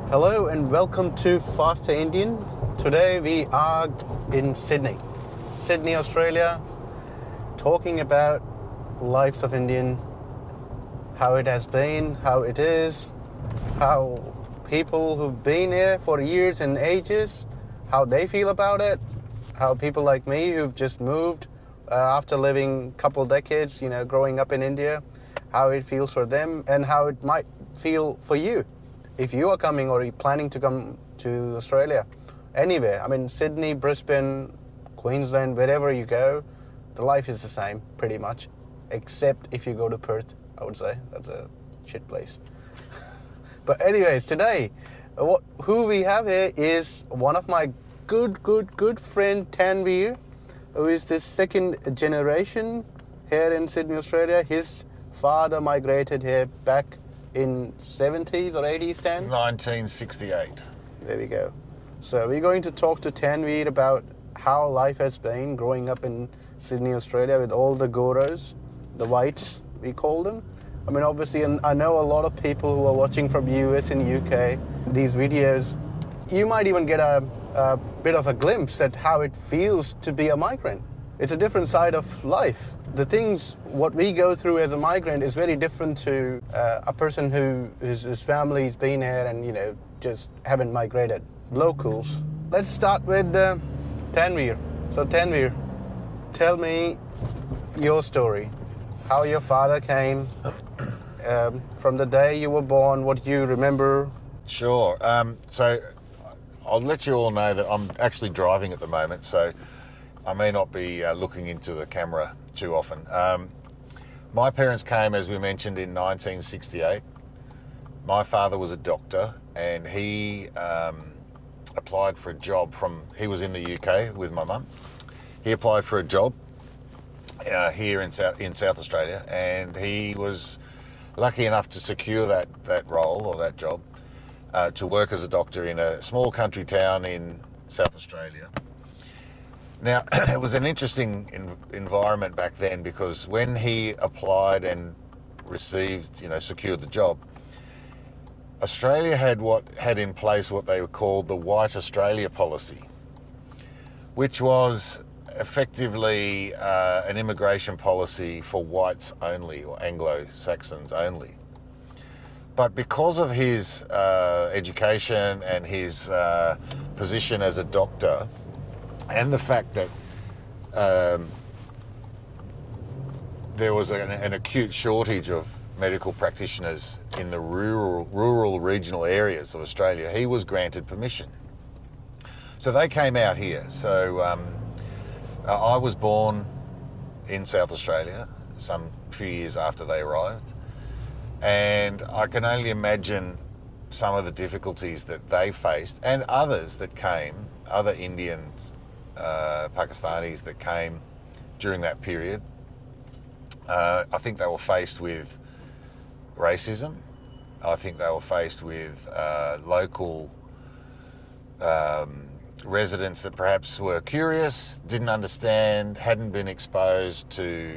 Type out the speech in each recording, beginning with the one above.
Hello and welcome to Faster Indian. Today we are in Sydney, Australia, talking about lives of Indian, how it has been, how it is, how people who've been here for years and ages, how they feel about it, how people like me who've just moved after living a couple decades, growing up in India, how it feels for them and how it might feel for you. If you are coming or you're planning to come to Australia, anywhere, Sydney, Brisbane, Queensland, wherever you go, the life is the same pretty much, except if you go to Perth, I would say. That's a shit place. But anyways, today, who we have here is one of my good friend, Tanvir, who is the second generation here in Sydney, Australia. His father migrated here back in 70s or 80s, Tan? 1968. There we go. So we're going to talk to Tanvir about how life has been growing up in Sydney, Australia with all the Goros, the whites, we call them. Obviously, and I know a lot of people who are watching from US and UK, these videos, you might even get a bit of a glimpse at how it feels to be a migrant. It's a different side of life. The things, what we go through as a migrant is very different to a person whose family's been here and, just haven't migrated. Locals. Let's start with Tanvir. So Tanvir, tell me your story. How your father came, from the day you were born, what you remember. Sure. So I'll let you all know that I'm actually driving at the moment, so I may not be looking into the camera too often. My parents came, as we mentioned, in 1968. My father was a doctor and he applied for a job he was in the UK with my mum. He applied for a job here in South Australia, and he was lucky enough to secure that role or that job to work as a doctor in a small country town in South Australia. Now, it was an interesting environment back then, because when he applied and secured the job, Australia had in place what they called the White Australia policy, which was effectively an immigration policy for whites only, or Anglo-Saxons only. But because of his education and his position as a doctor, and the fact that there was an acute shortage of medical practitioners in the rural regional areas of Australia, he was granted permission. So they came out here. So I was born in South Australia some few years after they arrived, and I can only imagine some of the difficulties that they faced, and others that came, other Indians, Pakistanis that came during that period. I think they were faced with racism. I think they were faced with local residents that perhaps were curious, didn't understand, hadn't been exposed to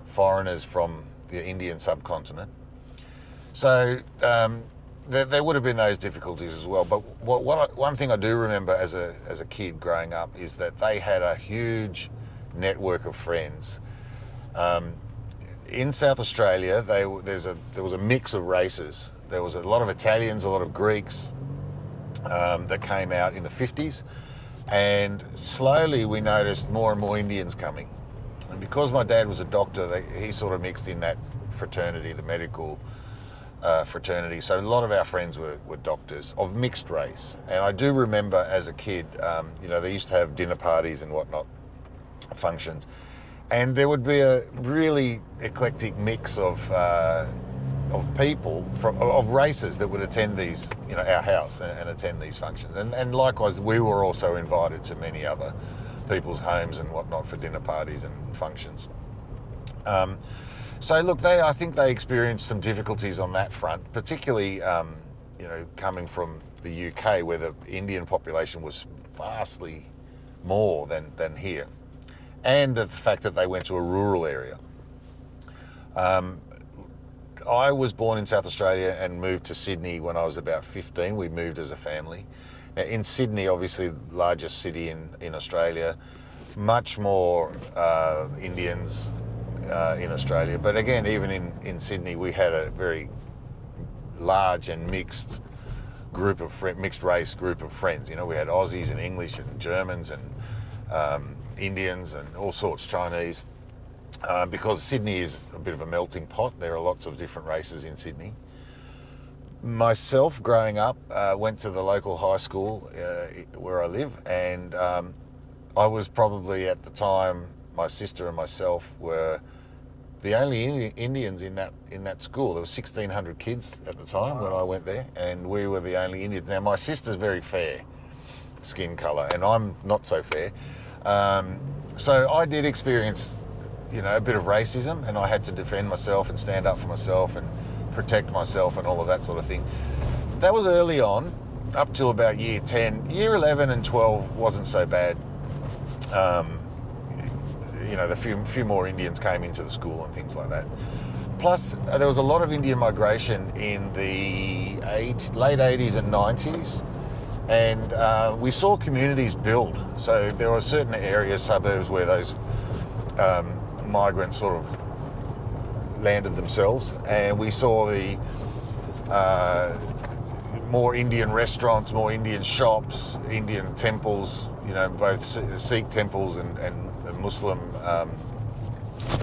foreigners from the Indian subcontinent. So there would have been those difficulties as well. But one thing I do remember as a kid growing up is that they had a huge network of friends. In South Australia, there was a mix of races. There was a lot of Italians, a lot of Greeks that came out in the 50s, and slowly we noticed more and more Indians coming. And because my dad was a doctor, he sort of mixed in that fraternity, the medical fraternity. So a lot of our friends were doctors of mixed race. And I do remember as a kid, they used to have dinner parties and whatnot, functions. And there would be a really eclectic mix of people of races that would attend these, our house and attend these functions. And likewise, we were also invited to many other people's homes and whatnot for dinner parties and functions. So look, I think they experienced some difficulties on that front, particularly, coming from the UK, where the Indian population was vastly more than here, and the fact that they went to a rural area. I was born in South Australia and moved to Sydney when I was about 15. We moved as a family. Now, in Sydney, obviously, the largest city in Australia, much more Indians in Australia. But again, even in Sydney, we had a very large and mixed mixed race group of friends. You know, we had Aussies and English and Germans and Indians and all sorts, Chinese. Because Sydney is a bit of a melting pot. There are lots of different races in Sydney. Myself, growing up, went to the local high school where I live, and I was probably at the time, my sister and myself were the only Indians in that school. There were 1,600 kids at the time when I went there, and we were the only Indians. Now, my sister's very fair skin colour, and I'm not so fair. So I did experience, you know, a bit of racism, and I had to defend myself and stand up for myself and protect myself and all of that sort of thing. That was early on, up to about year 10. Year 11 and 12 wasn't so bad. You know, the few more Indians came into the school and things like that. Plus, there was a lot of Indian migration in the late 80s and 90s, and we saw communities build. So there were certain areas, suburbs, where those migrants sort of landed themselves, and we saw the more Indian restaurants, more Indian shops, Indian temples, you know, both Sikh temples and Muslim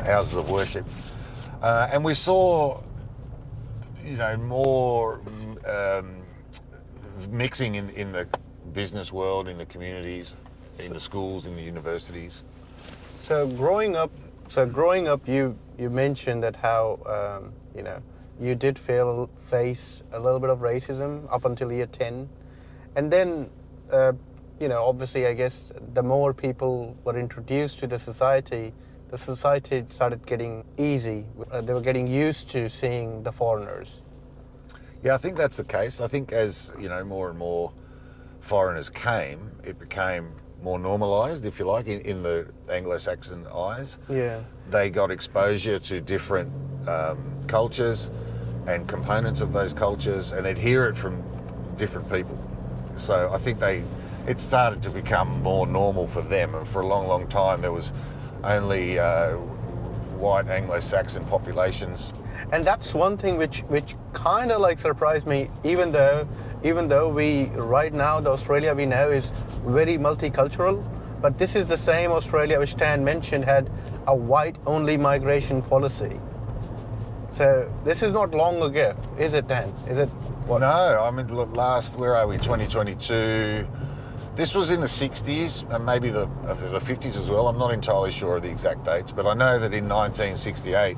houses of worship. And we saw, you know, more mixing in the business world, in the communities, in the schools, in the universities. So growing up, you mentioned that how you know, you did face a little bit of racism up until year 10, and then you know, obviously, I guess the more people were introduced to the society started getting easy. They were getting used to seeing the foreigners. Yeah, I think that's the case. I think as, you know, more and more foreigners came, it became more normalised, if you like, in the Anglo-Saxon eyes. Yeah. They got exposure to different cultures and components of those cultures, and they'd hear it from different people. So I think it started to become more normal for them, and for a long, long time there was only white Anglo-Saxon populations. And that's one thing which kind of like surprised me, even though we right now, the Australia we know is very multicultural, but this is the same Australia which Tan mentioned had a white-only migration policy. So this is not long ago, is it, Dan? Is it? What? No, I mean, where are we, 2022? This was in the 60s and maybe the 50s as well. I'm not entirely sure of the exact dates, but I know that in 1968,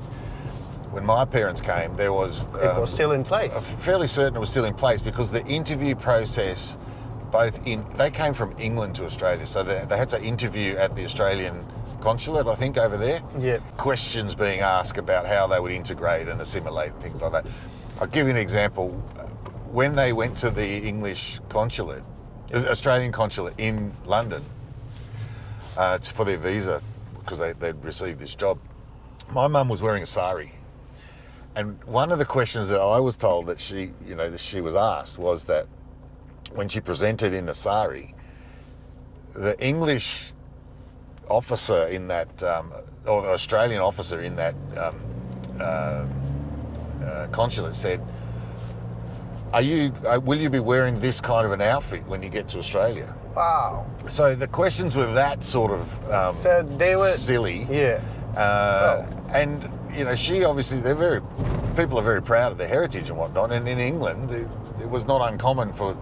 when my parents came, there was... it was still in place. I'm fairly certain it was still in place, because the interview process, they came from England to Australia, so they had to interview at the Australian consulate, I think, over there. Yeah. Questions being asked about how they would integrate and assimilate and things like that. I'll give you an example. When they went to the English consulate, Australian consulate in London, for their visa, because they'd received this job, my mum was wearing a sari. And one of the questions that I was told that she was asked was that when she presented in the sari, the English officer in that, or the Australian officer in that consulate said, will you be wearing this kind of an outfit when you get to Australia? Wow. So the questions were that sort of so they were silly. Yeah. And, you know, people are very proud of their heritage and whatnot. And in England, it was not uncommon for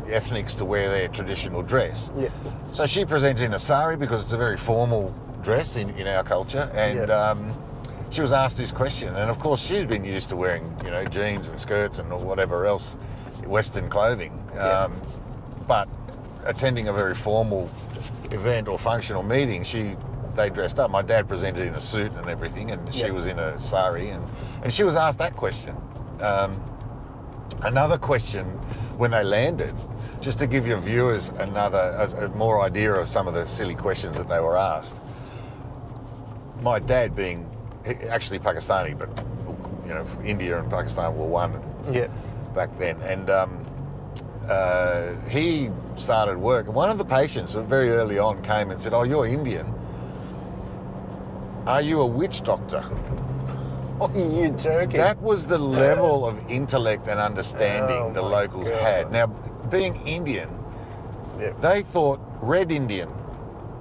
ethnics to wear their traditional dress. Yeah. So she presented in a sari because it's a very formal dress in our culture. And she was asked this question. And of course, she's been used to wearing, you know, jeans and skirts and whatever else, Western clothing. But attending a very formal event or functional meeting, they dressed up. My dad presented in a suit and everything, and she was in a sari, and she was asked that question. Another question when they landed, just to give your viewers a more idea of some of the silly questions that they were asked. My dad, being actually Pakistani, but you know, India and Pakistan were one Yeah. back then. And he started work. And one of the patients very early on came and said, "Oh, you're Indian. Are you a witch doctor?" Oh, you joking? That was the level of intellect and understanding Oh the my locals God. had. Now, being Indian, Yeah. they thought red Indian.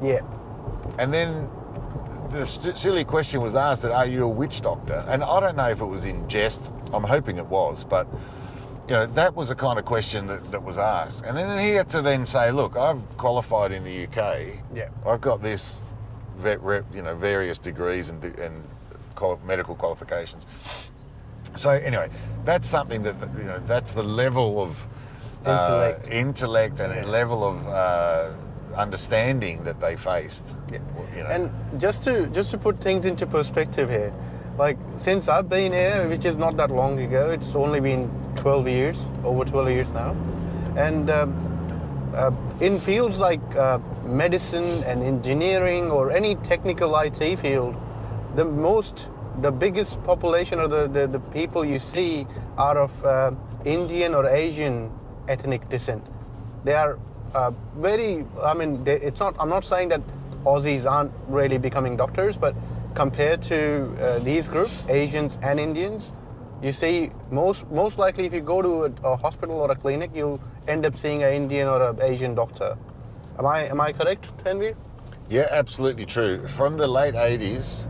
Yeah. And then the silly question was asked that, "Are you a witch doctor?" And I don't know if it was in jest. I'm hoping it was, but you know, that was the kind of question that was asked. And then he had to then say, "Look, I've qualified in the UK. Yeah. I've got this, you know, various degrees and medical qualifications." So anyway, that's something that, you know, that's the level of intellect and a level of understanding that they faced. Yeah. You know. And just to put things into perspective here, like since I've been here, which is not that long ago, it's only been 12 years, over 12 years now, and in fields like medicine and engineering or any technical IT field, the biggest population or the people you see are of Indian or Asian ethnic descent. They are very, I mean, it's not, I'm not saying that Aussies aren't really becoming doctors, but compared to these groups, Asians and Indians, you see most likely if you go to a hospital or a clinic, you'll end up seeing an Indian or an Asian doctor. Am I correct, Tanvir? Yeah, absolutely true. From the late 80s,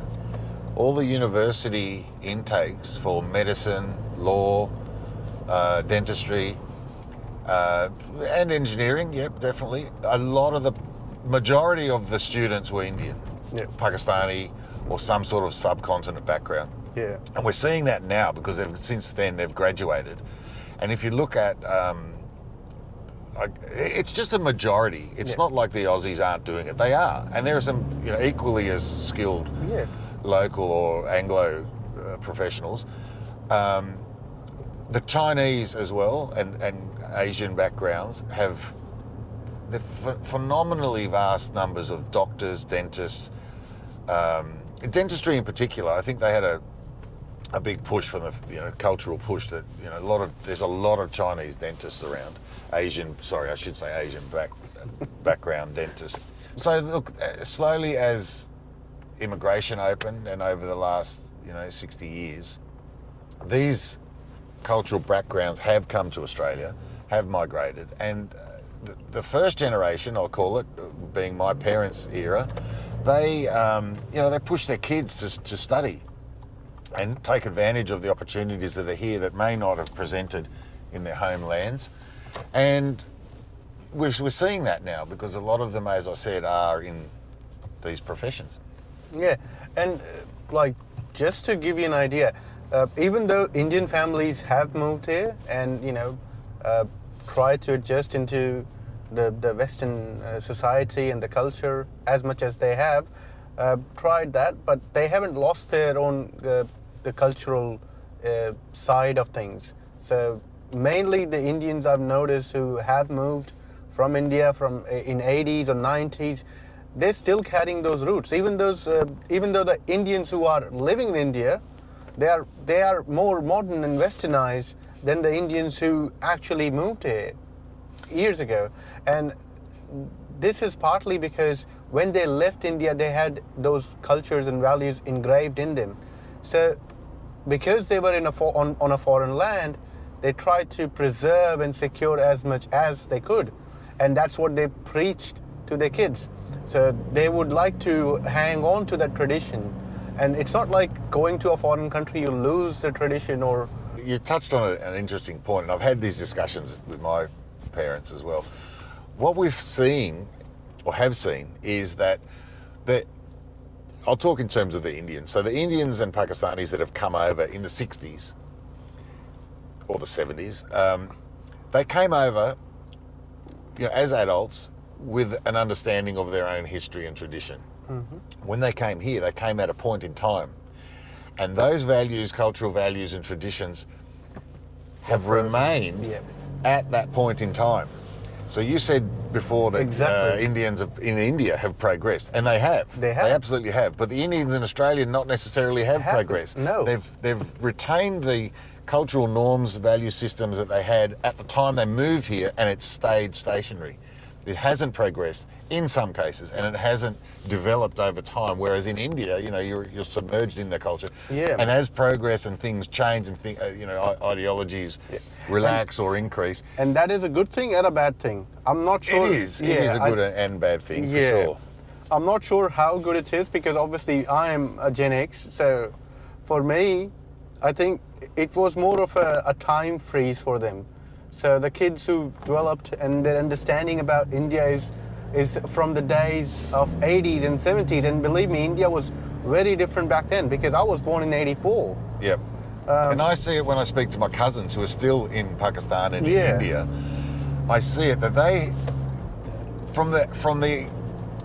all the university intakes for medicine, law, dentistry, and engineering, yep, definitely. The majority of the students were Indian, Pakistani, or some sort of subcontinent background. Yeah. And we're seeing that now because since then they've graduated. And if you look at, it's just a majority. It's not like the Aussies aren't doing it. They are. And there are some, you know, equally as skilled local or Anglo professionals. The Chinese as well and Asian backgrounds have the phenomenally vast numbers of doctors, dentists, dentistry in particular. I think they had a big push from the, you know, cultural push that, you know, there's a lot of Chinese dentists around. Asian background dentists. So look, slowly as immigration opened and over the last, you know, 60 years, these cultural backgrounds have come to Australia, have migrated, and the first generation, I'll call it, being my parents' era, they, you know, they push their kids to study and take advantage of the opportunities that are here that may not have presented in their homelands. And we're seeing that now because a lot of them, as I said, are in these professions. Yeah, and like just to give you an idea, even though Indian families have moved here and, you know, tried to adjust into the Western society and the culture as much as they have, tried that, but they haven't lost their own the cultural side of things. So mainly the Indians I've noticed who have moved from India in 80s or 90s, they're still carrying those roots. Even though the Indians who are living in India, they are more modern and westernized than the Indians who actually moved here years ago. And this is partly because when they left India, they had those cultures and values engraved in them. So because they were on a foreign land, they tried to preserve and secure as much as they could. And that's what they preached to their kids. So they would like to hang on to that tradition. And it's not like going to a foreign country, you lose the tradition or... You touched on an interesting point, and I've had these discussions with my parents as well. What we've seen, or have seen, is that I'll talk in terms of the Indians. So the Indians and Pakistanis that have come over in the 60s or the 70s, they came over, you know, as adults with an understanding of their own history and tradition. Mm-hmm. When they came here, they came at a point in time. And those values, cultural values and traditions have remained at that point in time. So you said before that Exactly. Indians in India have progressed, and they have. They have. They absolutely have. But the Indians in Australia not necessarily have Haven't. progressed. No. They've retained the cultural norms, value systems that they had at the time they moved here, and it's stayed stationary. It hasn't progressed in some cases, and it hasn't developed over time. Whereas in India, you know, you're submerged in their culture, Yeah. and as progress and things change and ideologies relax or increase, And that is a good thing and a bad thing. I'm not sure. it is a good and bad thing for sure. I'm not sure how good it is because obviously I am a Gen X. So for me, I think it was more of a time freeze for them. So the kids who've developed and their understanding about India is from the days of 80s and 70s. And believe me, India was very different back then because I was born in 84. Yep. And I see it when I speak to my cousins who are still in Pakistan and in Yeah. India. I see it that they, from the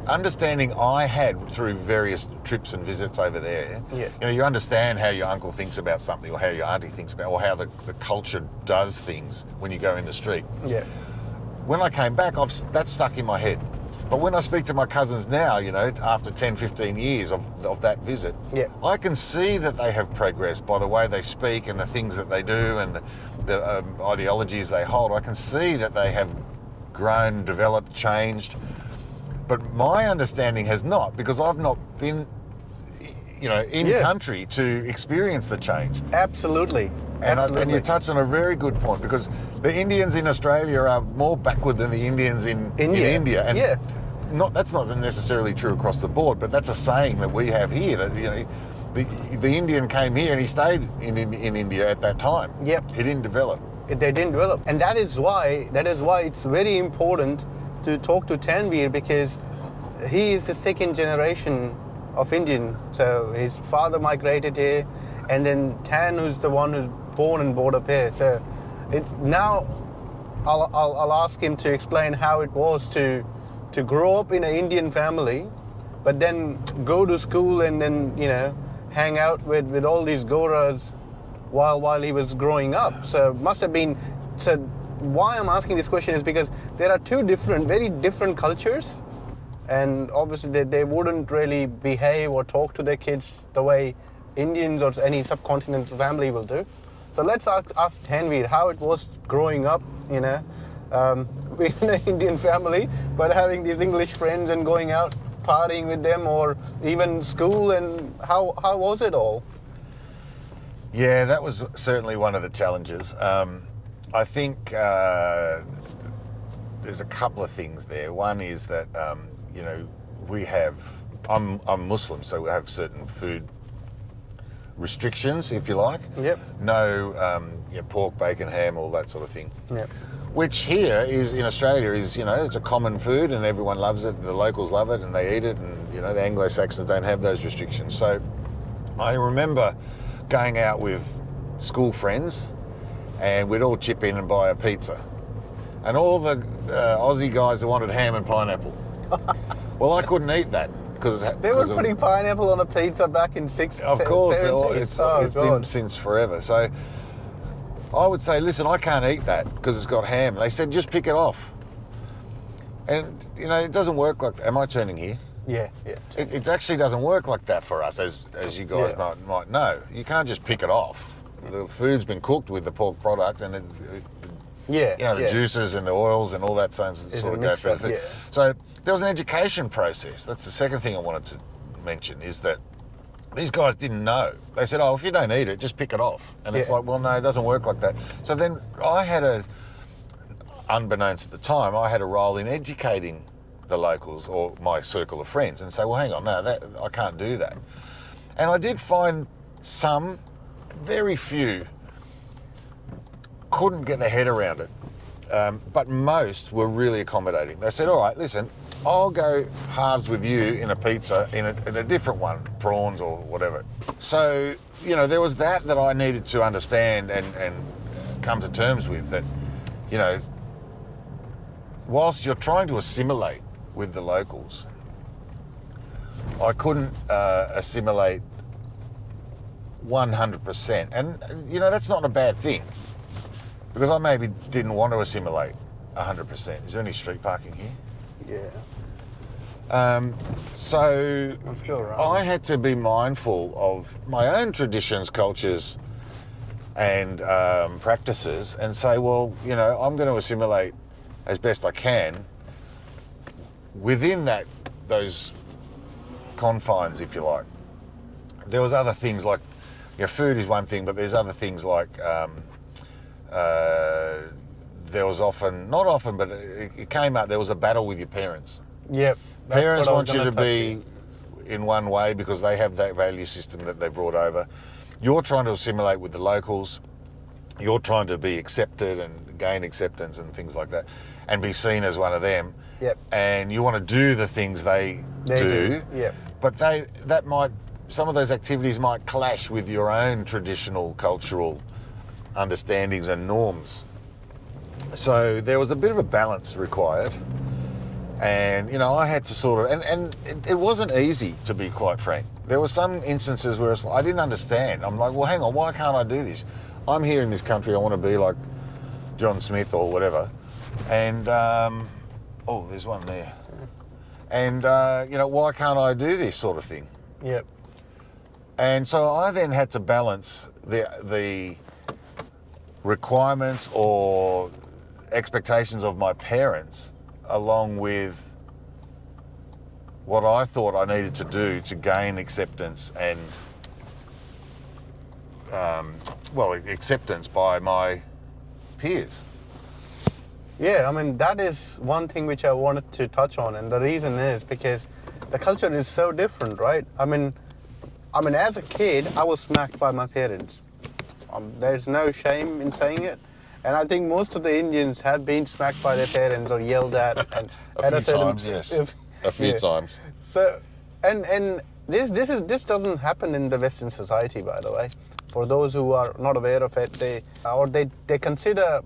understanding I had through various trips and visits over there, Yeah. you know, you understand how your uncle thinks about something or how your auntie thinks about, or how the culture does things when you go in the street. Yeah. When I came back, that's stuck in my head. But when I speak to my cousins now, you know, after 10, 15 years of that visit, Yeah. I can see that they have progressed by the way they speak and the things that they do and the ideologies they hold. I can see that they have grown, developed, changed. But my understanding has not, because I've not been, you know, in Yeah. country to experience the change. Absolutely. And Absolutely. you touched on a very good point, because the Indians in Australia are more backward than the Indians in India. And yeah. that's not necessarily true across the board, but that's a saying that we have here, that, you know, the Indian came here and he stayed in India at that time. Yep. He didn't develop. They didn't develop, and that is why it's very important to talk to Tanvir, because he is the second generation of Indian. So his father migrated here, and then Tan, who's the one who's born and brought up here. So now I'll ask him to explain how it was to grow up in an Indian family, but then go to school and then, you know, hang out with all these Goras while he was growing up. So must have been. So why I'm asking this question is because there are two very different cultures, and obviously they wouldn't really behave or talk to their kids the way Indians or any subcontinental family will do. So let's ask Tanvir how it was growing up, you know, in an Indian family, but having these English friends and going out partying with them, or even school, and how was it all? Yeah, that was certainly one of the challenges. I think there's a couple of things there. One is that, you know, I'm Muslim, so we have certain food restrictions, if you like. Yep. No you know, pork, bacon, ham, all that sort of thing. Yep. Which here is, in Australia, is, you know, it's a common food and everyone loves it, the locals love it and they eat it, and, you know, the Anglo-Saxons don't have those restrictions. So I remember going out with school friends and we'd all chip in and buy a pizza. And all the Aussie guys that wanted ham and pineapple. Well, I couldn't eat that because They were putting pineapple on a pizza back in Of course, 70s. it's been since forever. So I would say, listen, I can't eat that because it's got ham. They said, just pick it off. And, you know, it doesn't work like that. Am I turning here? Yeah. It actually doesn't work like that for us, as you guys might know. You can't just pick it off. The food's been cooked with the pork product, and the juices and the oils and all that sort of goes through the food. Yeah. So there was an education process. That's the second thing I wanted to mention, is that these guys didn't know. They said, oh, if you don't eat it, just pick it off. And it's like, well, no, it doesn't work like that. So then unbeknownst at the time, I had a role in educating the locals or my circle of friends and say, well, hang on, no, I can't do that. And I did find some, very few, couldn't get their head around it. But most were really accommodating. They said, all right, listen, I'll go halves with you in a pizza in a different one, prawns or whatever. So, you know, there was that I needed to understand and come to terms with, that, you know, whilst you're trying to assimilate with the locals, I couldn't assimilate 100%. And, you know, that's not a bad thing, because I maybe didn't want to assimilate 100%. Is there any street parking here? Yeah. So Let's go around. I had to be mindful of my own traditions, cultures, and practices, and say, well, you know, I'm going to assimilate as best I can within those confines, if you like. There was other things like, you know, food is one thing, but there's other things like there was often, not often, but it came up, there was a battle with your parents. Yep. Parents want you to be in one way because they have that value system that they brought over. You're trying to assimilate with the locals. You're trying to be accepted and gain acceptance and things like that, and be seen as one of them. Yep. And you want to do the things they do. Yep. But some of those activities might clash with your own traditional cultural understandings and norms. So there was a bit of a balance required. And, you know, I had to sort of, and it wasn't easy, to be quite frank. There were some instances where I didn't understand. I'm like, well, hang on, why can't I do this? I'm here in this country, I want to be like John Smith or whatever. And, oh, there's one there. And, you know, why can't I do this sort of thing? Yep. And so I then had to balance the requirements or expectations of my parents along with what I thought I needed to do to gain acceptance and, acceptance by my peers. Yeah, I mean, that is one thing which I wanted to touch on, and the reason is because the culture is so different, right? I mean, as a kid, I was smacked by my parents. There's no shame in saying it. And I think most of the Indians have been smacked by their parents or yelled at. And a few times, yes. A few times. So, and this doesn't happen in the Western society, by the way. For those who are not aware of it, they consider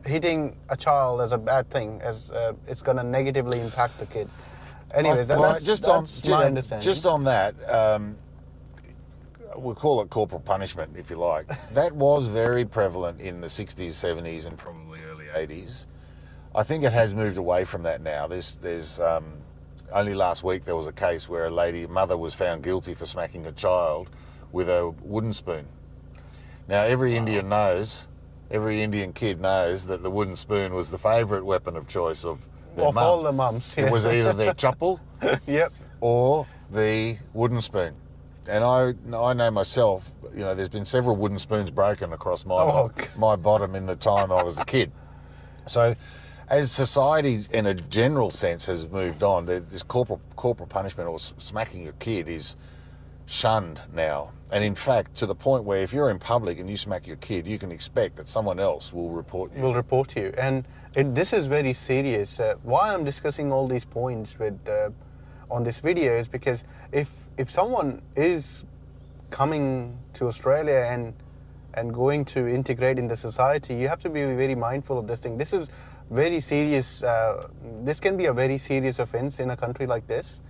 hitting a child as a bad thing, as it's going to negatively impact the kid. Anyway, that's my understanding. Just on that, we'll call it corporal punishment, if you like. That was very prevalent in the 60s, 70s, and probably early 80s. I think it has moved away from that now. There's only last week there was a case where a mother was found guilty for smacking a child with a wooden spoon. Now, every Indian kid knows that the wooden spoon was the favourite weapon of choice of their mums. All the mums. Yeah. It was either their chappal yep. or the wooden spoon. And I know myself, you know, there's been several wooden spoons broken across my bottom in the time I was a kid. So as society in a general sense has moved on, this corporal punishment or smacking your kid is shunned now. And in fact, to the point where if you're in public and you smack your kid, you can expect that someone else will report you. And this is very serious. Why I'm discussing all these points on this video is because if someone is coming to Australia and going to integrate in the society, you have to be very mindful of this thing. This is very serious. This can be a very serious offence in a country like this,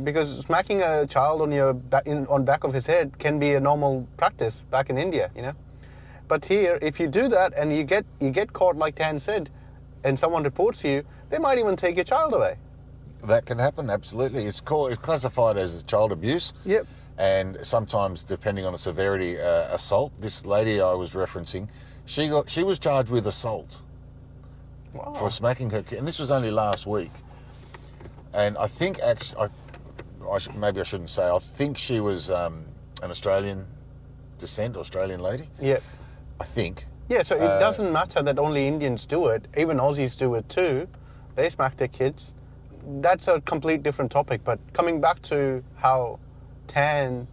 because smacking a child on back of his head can be a normal practice back in India, you know. But here, if you do that and you get caught, like Tan said, and someone reports you, they might even take your child away. That can happen, absolutely. It's classified as child abuse. Yep. And sometimes, depending on the severity, assault. This lady I was referencing, she was charged with assault. Wow. For smacking her kid, and this was only last week. And I think actually, maybe I shouldn't say. I think she was an Australian descent, Australian lady. Yep. I think. Yeah. So it doesn't matter that only Indians do it. Even Aussies do it too. They smack their kids. That's a complete different topic. But coming back to how Tan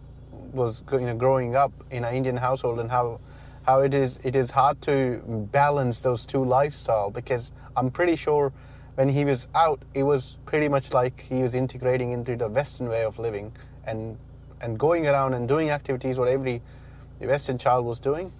was, growing up in an Indian household, and how it is hard to balance those two lifestyles, because I'm pretty sure when he was out, it was pretty much like he was integrating into the Western way of living and going around and doing activities what every Western child was doing.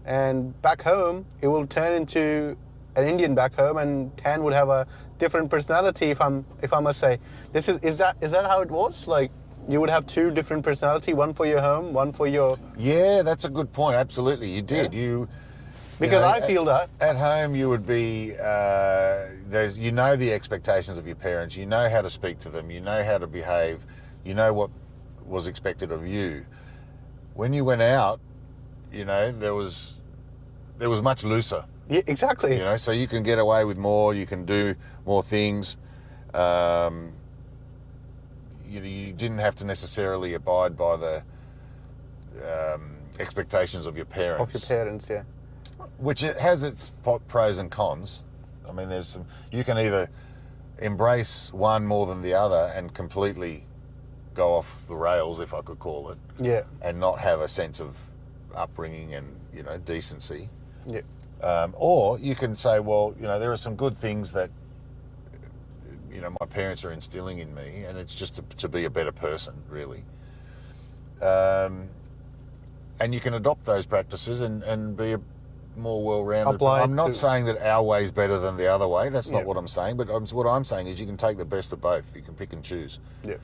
And back home, it will turn into an Indian back home, and Tan would have a different personality, if I must say. Is that how it was? Like, you would have two different personality, one for your home, one for your... Yeah, that's a good point. Absolutely, you did. Yeah. Because I feel that. At home, you would be, you know the expectations of your parents, you know how to speak to them, you know how to behave, you know what was expected of you. When you went out, you know, there was much looser. Yeah, exactly. You know, so you can get away with more, you can do more things. You didn't have to necessarily abide by the expectations of your parents. Of your parents, yeah. Which it has its pros and cons. I mean, you can either embrace one more than the other and completely go off the rails, if I could call it. Yeah. And not have a sense of upbringing and, you know, decency. Yeah. Or you can say, well, you know, there are some good things that, you know, my parents are instilling in me, and it's just to be a better person, really. And you can adopt those practices and be a more well-rounded. I'm not saying that our way is better than the other way. That's not what I'm saying. But what I'm saying is you can take the best of both. You can pick and choose. Yeah.